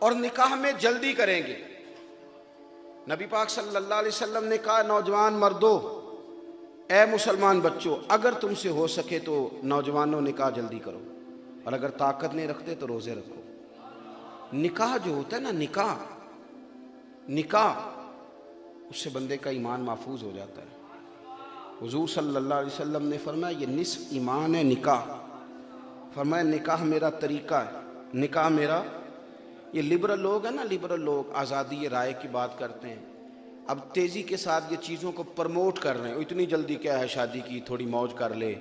और निकाह में जल्दी करेंगे। नबी पाक सल्लल्लाहु अलैहि वसल्लम ने कहा, नौजवान मर्दों, ए मुसलमान बच्चों, अगर तुमसे हो सके तो नौजवानों निकाह जल्दी करो, और अगर ताकत नहीं रखते तो रोजे रखो। निकाह जो होता है ना, निकाह उससे बंदे का ईमान महफूज हो जाता है। हुजूर सल्लल्लाहु अलैहि वसल्लम ने फरमाया, ये निस्फ ईमान है निकाह। फरमाया निकाह मेरा तरीका है, निकाह मेरा। ये लिबरल लोग हैं ना, लिबरल लोग आज़ादी राय की बात करते हैं, अब तेज़ी के साथ ये चीज़ों को प्रमोट कर रहे हैं। इतनी जल्दी क्या है शादी की, थोड़ी मौज कर ले,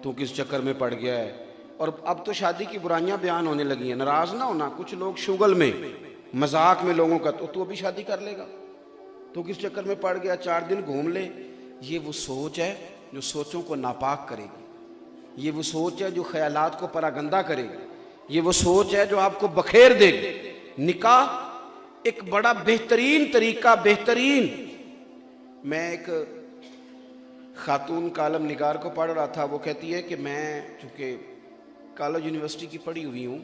तू किस चक्कर में पड़ गया है। और अब तो शादी की बुराइयां बयान होने लगी हैं। नाराज़ ना होना, कुछ लोग शुगल में मजाक में लोगों का, तो तू अभी शादी कर लेगा, तो किस चक्कर में पड़ गया, 4 दिन घूम ले। ये वो सोच है जो सोचों को नापाक करेगी, ये वो सोच है जो ख्यालात को परागंदा करेगी, ये वो सोच है जो आपको बखेर देगी। निकाह एक बड़ा बेहतरीन तरीका, बेहतरीन। मैं एक खातून कालम निगार को पढ़ रहा था, वो कहती है कि मैं चूँकि कॉलेज यूनिवर्सिटी की पढ़ी हुई हूँ,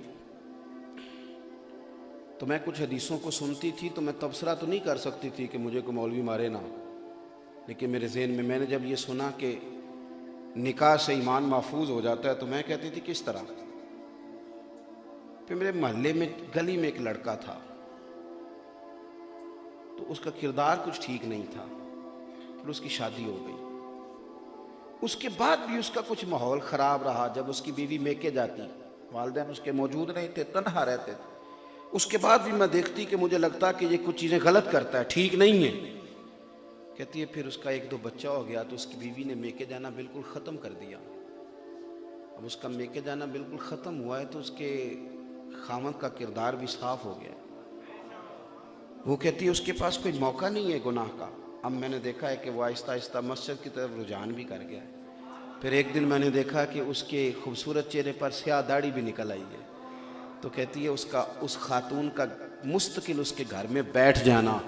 तो मैं कुछ हदीसों को सुनती थी, तो मैं तबसरा तो नहीं कर सकती थी कि मुझे को मौलवी मारे ना, लेकिन मेरे ज़हन में मैंने जब ये सुना कि निकाह से ईमान महफूज हो जाता है, तो मैं कहती थी किस तरह। फिर मेरे मोहल्ले में गली में एक लड़का था, तो उसका किरदार कुछ ठीक नहीं था, फिर उसकी शादी हो गई। उसके बाद भी उसका कुछ माहौल ख़राब रहा। जब उसकी बीवी मेके जाती, वालिदैन उसके मौजूद नहीं थे, तन्हा रहते थे, उसके बाद भी मैं देखती कि मुझे लगता कि ये कुछ चीज़ें गलत करता है, ठीक नहीं है। कहती है फिर उसका 1-2 बच्चा हो गया, तो उसकी बीवी ने मेके जाना बिल्कुल ख़त्म कर दिया। अब उसका मेके जाना बिल्कुल ख़त्म हुआ है, तो उसके खामद का किरदार भी साफ हो गया। वो कहती है उसके पास कोई मौका नहीं है गुनाह का। अब मैंने देखा है कि वो आहिस्ता आहिस्ता मस्जिद की तरफ रुझान भी कर गया है। फिर एक दिन मैंने देखा कि उसके खूबसूरत चेहरे पर स्याह दाढ़ी भी निकल आई है। तो कहती है उसका, उस खातून का मुस्तकिल उसके घर में बैठ जाना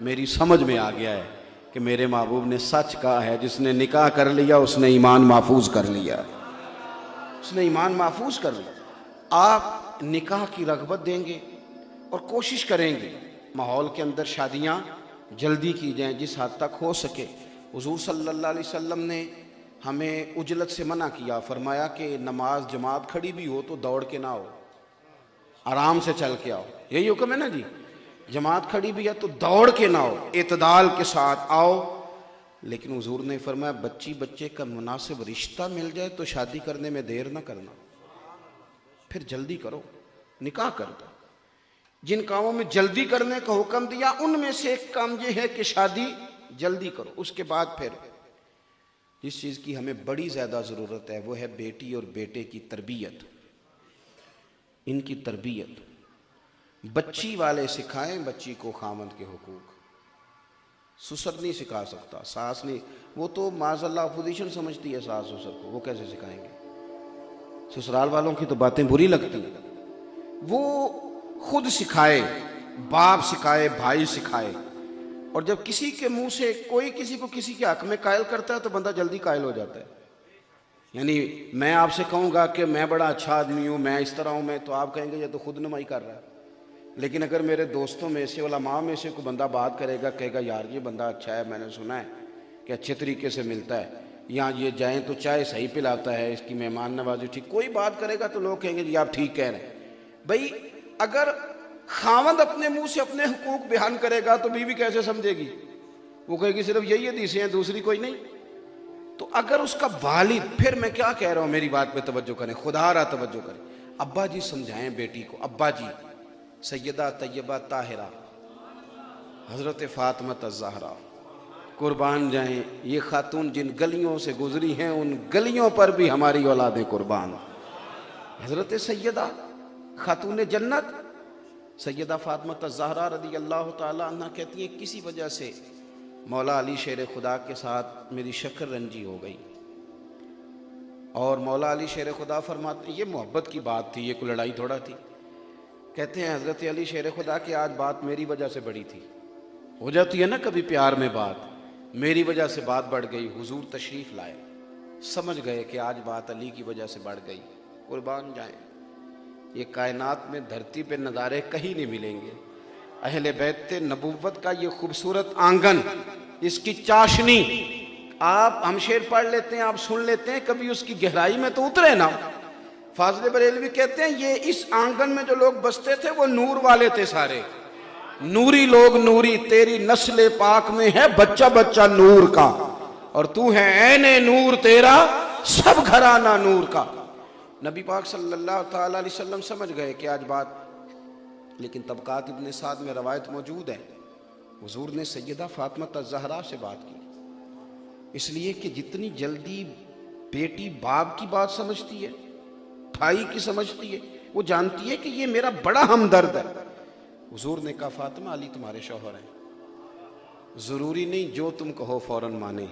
मेरी समझ में आ गया है कि मेरे महबूब ने सच कहा है, जिसने निकाह कर लिया उसने ईमान महफूज कर लिया, उसने ईमान महफूज कर लिया। आप निकाह की रग़बत देंगे और कोशिश करेंगे माहौल के अंदर शादियाँ जल्दी की जाएं जिस हद तक हो सके। हुज़ूर सल्लल्लाहु अलैहि वसल्लम ने हमें उजलत से मना किया, फरमाया कि नमाज जमात खड़ी भी हो तो दौड़ के ना हो, आराम से चल के आओ। यही हुक्म है ना जी, जमात खड़ी भी है तो दौड़ के ना हो, एतदाल के साथ आओ। लेकिन हुज़ूर ने फरमाया बच्चे का मुनासिब रिश्ता मिल जाए तो शादी करने में देर ना करना, फिर जल्दी करो, निकाह कर दो। जिन कामों में जल्दी करने का हुक्म दिया उनमें से एक काम यह है कि शादी जल्दी करो। उसके बाद फिर जिस चीज़ की हमें बड़ी ज़्यादा ज़रूरत है वो है बेटी और बेटे की तरबियत, इनकी तरबियत। बच्ची वाले सिखाएं बच्ची को खामद के हुकूक। ससुर नहीं सिखा सकता, सास नहीं, वो तो माज़अल्लाह अपोजिशन समझती है सास ससुर को, वो कैसे सिखाएंगे। ससुराल वालों की तो बातें बुरी लगती हैं। वो खुद सिखाए, बाप सिखाए, भाई सिखाए। और जब किसी के मुंह से कोई किसी को किसी के हक में कायल करता है तो बंदा जल्दी कायल हो जाता है। यानी मैं आपसे कहूँगा कि मैं बड़ा अच्छा आदमी हूँ, मैं इस तरह हूँ, मैं, तो आप कहेंगे ये तो खुद नुमाई कर रहा है। लेकिन अगर मेरे दोस्तों में से, उलमा में से कोई बंदा बात करेगा, कहेगा यार ये बंदा अच्छा है, मैंने सुना है कि अच्छे तरीके से मिलता है, यहाँ ये जाएँ तो चाय सही पिलाता है, इसकी मेहमान नवाजी ठीक, कोई बात करेगा तो लोग कहेंगे जी आप ठीक कह रहे हैं। भाई अगर खामद अपने मुंह से अपने हुकूक बयान करेगा तो बीवी कैसे समझेगी, वो कहेगी सिर्फ यही हदीसें हैं, दूसरी कोई नहीं। तो अगर उसका वालिद, फिर मैं क्या कह रहा हूँ, मेरी बात पे तवज्जो करें, खुदा रहा तवज्जो करें। अब्बा जी समझाएं बेटी को, अब्बा जी सैयदा तैयबा ताहिरा हज़रत फ़ातिमा ज़हरा कुर्बान जाएं, ये खातून जिन गलियों से गुजरी हैं उन गलियों पर भी हमारी औलादें कुर्बान। हज़रत सैयदा खातून जन्नत सैयदा फ़ातिमा ज़हरा रज़ी अल्लाह ताला अन्हा कहती हैं किसी वजह से मौला अली शेर खुदा के साथ मेरी शक्र रंजी हो गई, और मौला अली शेर खुदा फरमाते, ये मोहब्बत की बात थी, ये कोई लड़ाई थोड़ा थी। कहते हैं हज़रत अली शेर खुदा की आज बात मेरी वजह से बढ़ी थी। हो जाती है ना कभी प्यार में बात, मेरी वजह से बात बढ़ गई। हुजूर तशरीफ़ लाए, समझ गए कि आज बात अली की वजह से बढ़ गई, कुर्बान जाएं। ये कायनात में धरती पे नज़ारे कहीं नहीं मिलेंगे। अहले बैत नबुव्वत का ये खूबसूरत आंगन, इसकी चाशनी, आप हम शेर पढ़ लेते हैं, आप सुन लेते हैं, कभी उसकी गहराई में तो उतरे ना। फाज़िल बरेलवी कहते हैं ये इस आंगन में जो लोग बसते थे वो नूर वाले थे, सारे नूरी लोग, नूरी तेरी नस्ल पाक में है बच्चा बच्चा नूर का, और तू है ऐने नूर तेरा सब घराना नूर का। नबी पाक सल्लल्लाहु ताला अलैहि वसल्लम समझ गए कि आज बात, लेकिन तबकात इब्ने साद में रवायत मौजूद है, हुजूर ने सैयदा फातिमा ज़हरा से बात की, इसलिए कि जितनी जल्दी बेटी बाप की बात समझती है, भाई की समझती है, वो जानती है कि ये मेरा बड़ा हमदर्द है। हुजूर ने कहा फातिमा अली तुम्हारे शौहर हैं, ज़रूरी नहीं जो तुम कहो फ़ौरन माने,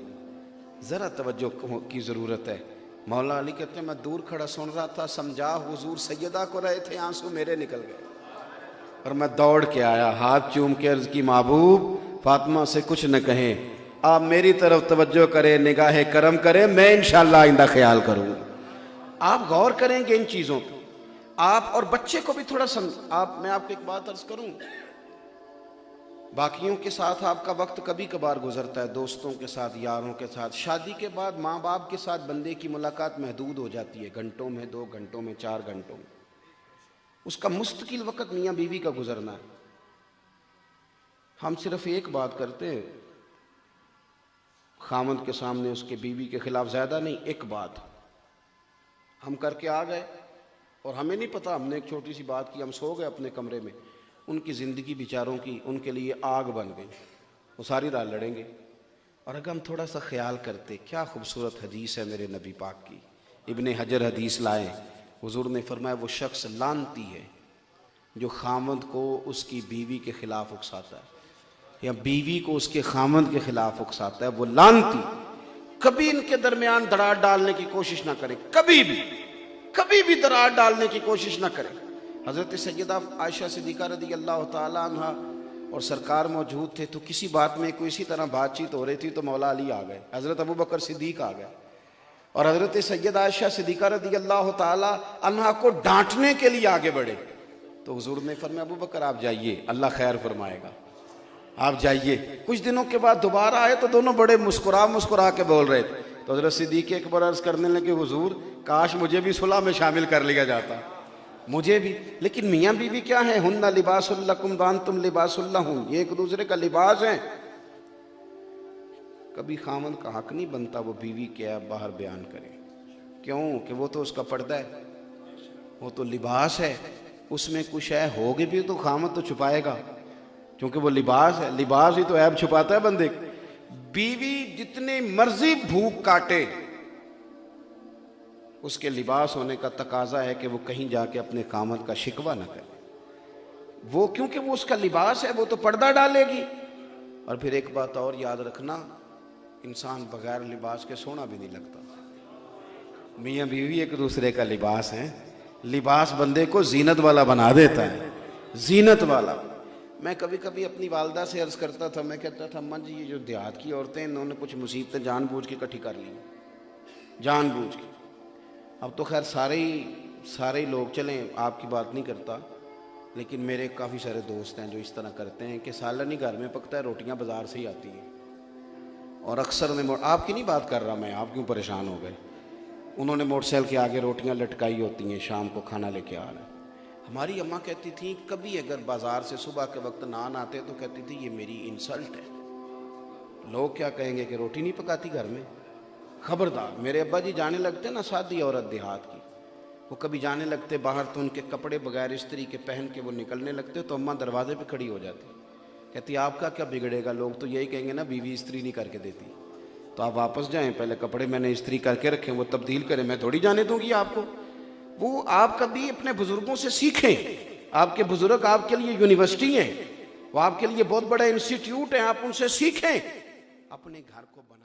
ज़रा तवज्जो की ज़रूरत है। मौला अली कहते हैं मैं दूर खड़ा सुन रहा था, समझा हुजूर सैयदा को रहे थे, आंसू मेरे निकल गए और मैं दौड़ के आया, हाथ चूम के अर्ज़ की महबूब फातिमा से कुछ न कहें, आप मेरी तरफ तवज्जो करें, निगाह करम करें, मैं इंशाअल्लाह आइंदा ख्याल करूँगा। आप गौर करेंगे इन चीज़ों पर, आप और बच्चे को भी थोड़ा आप, मैं आपको एक बात अर्ज करूं, बाकियों के साथ आपका वक्त कभी कभार गुजरता है, दोस्तों के साथ, यारों के साथ, शादी के बाद माँ बाप के साथ बंदे की मुलाकात महदूद हो जाती है, घंटों में, 2 घंटों में, 4 घंटों में। उसका मुस्तकिल वक्त मियाँ बीवी का गुजरना है। हम सिर्फ एक बात करते हैं, खामद के सामने उसके बीवी के खिलाफ, ज़्यादा नहीं, एक बात हम करके आ गए और हमें नहीं पता, हमने एक छोटी सी बात की, हम सो गए अपने कमरे में, उनकी ज़िंदगी बेचारों की उनके लिए आग बन गई, वो सारी रात लड़ेंगे। और अगर हम थोड़ा सा ख्याल करते, क्या खूबसूरत हदीस है मेरे नबी पाक की, इब्ने हजर हदीस लाए, हुजूर ने फरमाया वो शख्स लानती है जो खामद को उसकी बीवी के खिलाफ उकसाता है, या बीवी को उसके खामद के खिलाफ उकसाता है, वो लानती। कभी इनके दरमियान दरार डालने की कोशिश ना करें, कभी भी दरार डालने की कोशिश ना करें। हज़रत सैयदा आयशा सिद्दीक़ा रज़ी अल्लाह ताला अन्हा और सरकार मौजूद थे, तो किसी बात में कोई इसी तरह बातचीत हो रही थी, तो मौला अली आ गए, हज़रत अबू बकर सिद्दीक आ गए और हज़रत सैयदा आयशा सिद्दीक़ा रज़ी अल्लाह ताला अन्हा को डांटने के लिए आगे बढ़े। तो हुजूर ने फरमाया अबू बकर आप जाइए, अल्लाह खैर फरमाएगा, आप जाइए। कुछ दिनों के बाद दोबारा आए तो दोनों बड़े मुस्कुरा के बोल रहे थे। तो हज़रत सिद्दीक़ अकबर अर्ज़ करने लगे हुजूर काश मुझे भी सुलह में शामिल कर लिया जाता, मुझे भी। लेकिन मियाँ बीवी क्या है, हुन्ना लिबासुल लकुम व अंतुम लिबासुल लहुम, ये एक दूसरे का लिबास है। कभी खामद का हक नहीं बनता वो बीवी के ऐब बाहर बयान करे, क्यों कि वो तो उसका पर्दा है, वो तो लिबास है, उसमें कुछ है होगी भी तो खामद तो छुपाएगा, क्योंकि वो लिबास है, लिबास ही तो ऐब छुपाता है बंदे। बीवी जितनी मर्जी भूख काटे, उसके लिबास होने का तकाजा है कि वो कहीं जाके अपने खामद का शिकवा न करे, वो क्योंकि वो उसका लिबास है, वो तो पर्दा डालेगी। और फिर एक बात और याद रखना, इंसान बगैर लिबास के सोना भी नहीं लगता। मियाँ बीवी एक दूसरे का लिबास है, लिबास बंदे को जीनत वाला बना देता है, जीनत वाला। मैं कभी कभी अपनी वालदा से अर्ज़ करता था, मैं कहता था अम्मा जी ये जो देहात की औरतें, इन्होंने कुछ मुसीबतें जानबूझ के इकट्ठी कर ली, जानबूझ के। अब तो खैर सारे ही लोग चलें, आपकी बात नहीं करता, लेकिन मेरे काफ़ी सारे दोस्त हैं जो इस तरह करते हैं कि सालन ही घर में पकता है, रोटियां बाज़ार से ही आती हैं। और अक्सर ने, आपकी नहीं बात कर रहा मैं, आप क्यों परेशान हो गए, उन्होंने मोटरसाइकिल के आगे रोटियां लटकाई होती हैं, शाम को खाना लेके आ रहे हैं। हमारी अम्मा कहती थी कभी अगर बाज़ार से सुबह के वक्त नान आते तो कहती थी ये मेरी इंसल्ट है, लोग क्या कहेंगे कि रोटी नहीं पकाती घर में। खबरदार, मेरे अब्बा जी जाने लगते ना, सादी औरत देहात की, वो कभी जाने लगते बाहर तो उनके कपड़े बगैर इस्त्री के पहन के वो निकलने लगते, तो अम्मा दरवाजे पे खड़ी हो जाती, कहती आपका क्या बिगड़ेगा, लोग तो यही कहेंगे ना बीवी इस्त्री नहीं करके देती, तो आप वापस जाएं, पहले कपड़े मैंने इस्त्री करके रखे, वो तब्दील करें, मैं थोड़ी जाने दूंगी आपको। वो आप कभी अपने बुजुर्गों से सीखें, आपके बुजुर्ग आपके लिए यूनिवर्सिटी हैं, वो आपके लिए बहुत बड़ा इंस्टीट्यूट है, आप उनसे सीखें, अपने घर को बना